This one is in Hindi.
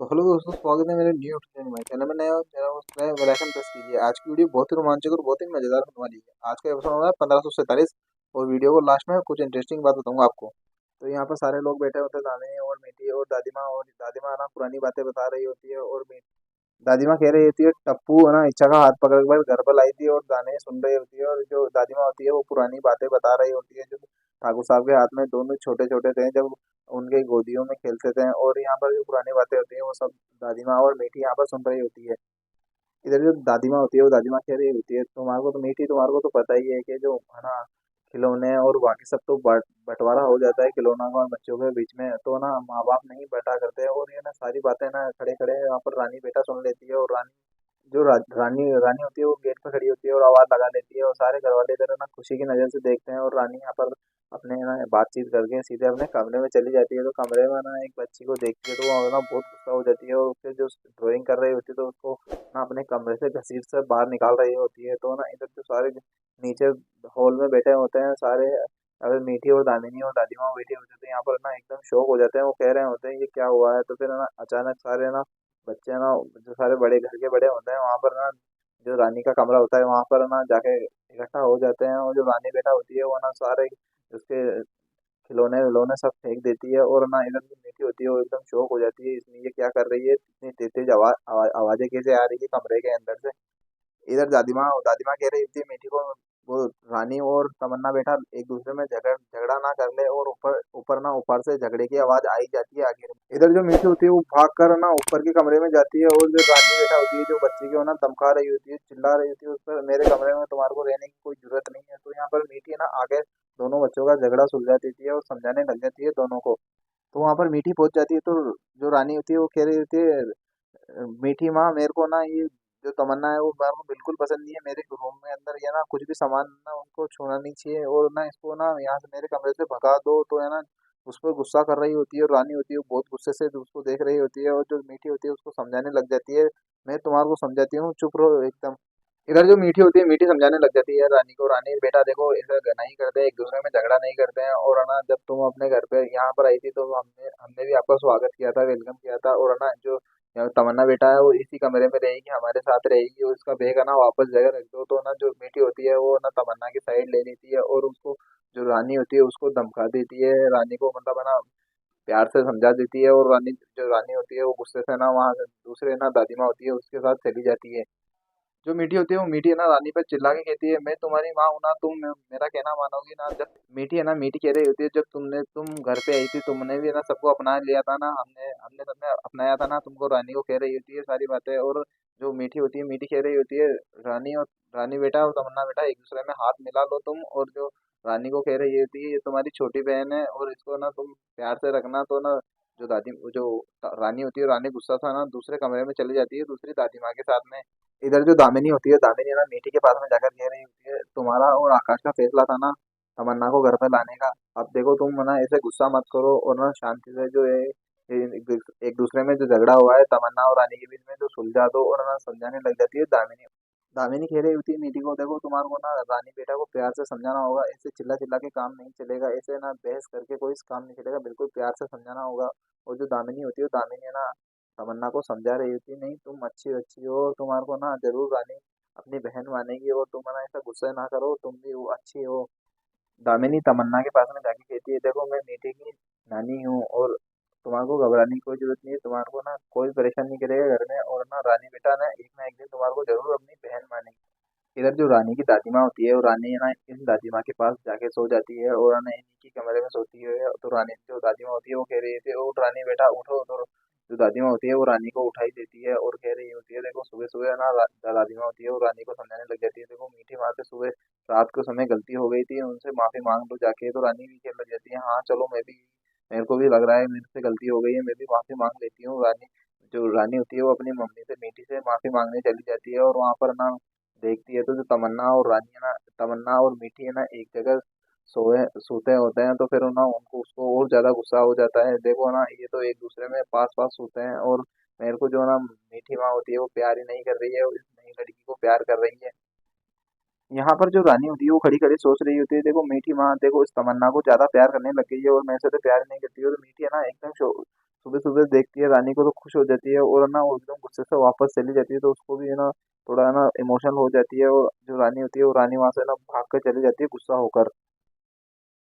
तो हेलो दोस्तों, स्वागत है मेरे न्यू ट्रेनिंग में। चैनल में नया हो, चैनल को सब्सक्राइब बेल आइकन प्रेस कीजिए। आज की वीडियो बहुत ही रोमांचक और बहुत ही मजेदार होने वाली है। आज का एपिसोड हो रहा है 1547 और वीडियो को लास्ट में कुछ इंटरेस्टिंग बात बताऊंगा आपको। तो यहाँ पर सारे लोग बैठे होते हैं, दादी और मीठी और दादी माँ। और दादी माँ ना पुरानी बातें बता रही होती है और दादी माँ कह रही होती है टप्पू है ना इच्छा का हाथ पकड़ कर घर पर लाई थी, और दाने सुन रही होती है। और जो दादी माँ होती है वो पुरानी बातें बता रही होती है, जो ठाकुर साहब के हाथ में दोनों छोटे छोटे थे जब उनके गोदियों में खेलते थे। और यहाँ पर जो पुरानी बातें होती है वो सब दादी माँ और मीठी यहाँ पर सुन रही होती है। इधर जो दादी माँ होती है वो दादी माँ कह रही होती है, तुम्हारे को तो मीठी, तुम्हारे को तो पता ही है कि जो है ना खिलौने और बाकी सब तो बंटवारा हो जाता है खिलौना का और बच्चों के बीच में, तो ना माँ बाप नहीं बटा करते हैं। और ये ना सारी बातें ना खड़े खड़े यहाँ पर रानी बेटा सुन लेती है। और जो रानी रानी होती है वो गेट पे खड़ी होती है और आवाज लगा लेती है, और सारे घर वाले इधर है ना खुशी की नजर से देखते हैं। और रानी यहाँ पर अपने ना बातचीत करके सीधे अपने कमरे में चली जाती है। तो कमरे में ना एक बच्ची को देखती है तो वो ना बहुत गुस्सा हो जाती है, और उससे जो ड्राइंग कर रही होती है तो उसको ना अपने कमरे से घसीट से बाहर निकाल रही होती है। तो ना इधर जो सारे नीचे हॉल में बैठे होते हैं सारे, अगर मीठी और दामिनी और दादी माँ बैठी होती है तो यहाँ पर ना एकदम शौक हो जाते हैं। वो कह रहे होते हैं ये क्या हुआ है। तो फिर ना अचानक सारे ना बच्चे ना जो सारे बड़े घर के बड़े होते हैं वहां पर ना जो रानी का कमरा होता है वहां पर ना जाके इकट्ठा हो जाते हैं। और जो रानी बेटा होती है वो ना सारे उसके खिलौने विलौने सब फेंक देती है। और ना इधर जो मीठी होती है वो एकदम शौक हो जाती है, इसमें ये क्या कर रही है, इतनी तेज तेज आवाजें कैसे आ रही है कमरे के अंदर से। इधर दादी माँ कह रही थी मीठी को, वो रानी और तमन्ना बेटा एक दूसरे में झगड़ा ना कर ले। और ऊपर ऊपर ना ऊपर से झगड़े की आवाज आई जाती है आगे। इधर जो मीठी होती है वो भाग कर ना ऊपर के कमरे में जाती है, और जो रानी बेटा होती है जो बच्चे की वो ना धमका रही होती है, चिल्ला रही होती है उस पर, मेरे कमरे में तुम्हारे को रहने की कोई जरूरत नहीं है। तो यहाँ पर मीठी है ना आगे दोनों बच्चों का झगड़ा सुलझा देती है और समझाने लग जाती है दोनों को। तो वहां पर मीठी पहुंच जाती है। तो जो रानी होती है वो कह रही होती है, मीठी माँ मेरे को ना ये जो तमन्ना है वो मेरे को बिल्कुल पसंद नहीं है। मेरे रूम में अंदर ये ना कुछ भी सामान ना उनको छूना नहीं चाहिए, और ना इसको ना यहाँ से मेरे कमरे से भगा दो। तो है ना उस पर गुस्सा कर रही होती है, और रानी होती है वो बहुत गुस्से से उसको देख रही होती है। और जो मीठी होती है उसको समझाने लग जाती है, मैं तुम्हारे को समझाती हूँ, चुप रहो एकदम। इधर जो मीठी होती है मीठी समझाने लग जाती है रानी को, रानी बेटा देखो ऐसा नहीं करते, एक दूसरे में झगड़ा नहीं करते हैं। और है ना जब तुम अपने घर पे यहाँ पर आई थी तो हमने हमने भी आपका स्वागत किया था, वेलकम किया था। और है ना जो तमन्ना बेटा है वो इसी कमरे में रहेगी, हमारे साथ रहेगी, और उसका बैग है ना वापस जगह रख दो। तो ना जो मीठी होती है वो ना तमन्ना की साइड ले लेती है, और उसको जो रानी होती है उसको धमका देती है, रानी को मतलब है ना प्यार से समझा देती है। और रानी होती है वो गुस्से से ना वहाँ से दूसरे ना दादी माँ होती है उसके साथ चली जाती है। जो मीठी होती है वो मीठी है ना रानी पे चिल्ला के कहती है, मैं तुम्हारी माँ हूं ना, तुम मेरा कहना मानोगी ना। जब मीठी है ना मीठी कह रही होती है, जब तुम घर पे आई थी तुमने भी है ना सबको अपना लिया था ना, हमने हमने सबने अपनाया था ना तुमको। रानी को कह रही होती है सारी बातें। और जो मीठी होती है मीठी कह रही होती है, रानी बेटा और तमन्ना बेटा एक दूसरे में हाथ मिला लो तुम। और जो रानी को कह रही होती है ये तुम्हारी छोटी बहन है और इसको ना तुम प्यार से रखना। तो ना जो रानी होती है, रानी गुस्सा था ना दूसरे कमरे में चली जाती है दूसरी दादी माँ के साथ में। इधर जो दामिनी होती है, दामिनी ना मीठी के पास में जाकर कह रही होती है, तुम्हारा और आकाश का फैसला था ना तमन्ना को घर पे लाने का। अब देखो तुम ना ऐसे गुस्सा मत करो, और ना शांति से जो है एक दूसरे में जो झगड़ा हुआ है तमन्ना और रानी के बीच में जो सुलझा दो। और ना समझाने लग जाती है दामिनी। दामिनी कह रही होती है मीठी को, देखो तुम्हारे को ना रानी बेटा को प्यार से समझाना होगा, ऐसे चिल्ला चिल्ला के काम नहीं चलेगा, ऐसे ना बहस करके कोई काम नहीं चलेगा, बिल्कुल प्यार से समझाना होगा। और जो दामिनी होती है दामिनी है ना तमन्ना को समझा रही होती है, नहीं तुम अच्छी बच्ची हो, तुम्हारे को ना जरूर रानी अपनी बहन मानेगी, और तुम है ना ऐसा गुस्सा ना करो, तुम भी वो अच्छी हो। दामिनी तमन्ना के पास में जाके कहती है, देखो मैं मीठी की नानी हूँ, और तुम्हारे को घबराने की कोई जरूरत नहीं है, तुम्हारे को ना कोई परेशान नहीं करेगा घर में। और ना रानी बेटा ना एक दिन तुम्हारे को जरूर अपनी बहन मानेगी। इधर जो रानी की दादी माँ होती है वो रानी है ना इन दादी माँ के पास जाके सो जाती है, और है ना इन्हीं की कमरे में सोती है। तो रानी जो दादी माँ होती है वो कह रही होती है, उठ रानी बेटा उठो। तो जो दादी माँ होती है वो रानी को उठाई देती है और कह रही होती है, देखो सुबह सुबह ना दादी माँ होती है वो रानी को समझाने लग जाती है, देखो मीठी माँ से सुबह रात को समय गलती हो गई थी, उनसे माफी मांग लो जाके। तो रानी भी कहने लग जाती है, हाँ चलो मैं भी, मेरे को भी लग रहा है मेरे से गलती हो गई है, मैं भी माफी मांग लेती हूँ। जो रानी होती है वो अपनी मम्मी से मीठी से माफी मांगने चली जाती है, और वहां पर ना देखती है तो जो तमन्ना और रानी है ना, तमन्ना और मीठी है ना एक जगह सोए सोते होते हैं। तो फिर ना उनको उसको और ज्यादा गुस्सा हो जाता है, देखो ना ये तो एक दूसरे में पास पास सोते हैं, और मेरे को जो ना मीठी माँ होती है वो प्यार ही नहीं कर रही है, और इस नई लड़की को प्यार कर रही है। यहाँ पर जो रानी होती है वो खड़ी खड़ी सोच रही होती है, देखो मीठी माँ देखो इस तमन्ना को ज्यादा प्यार करने लग गई है, और मेरे से तो प्यार ही नहीं करती है। और मीठी है ना एकदम सुबह सुबह देखती है रानी को तो खुश हो जाती है, और है ना वो एकदम गुस्से से वापस चली जाती है, तो उसको भी है ना थोड़ा है ना इमोशनल हो जाती है, और जो रानी होती है वो रानी वहां से ना भाग कर चली जाती है गुस्सा होकर।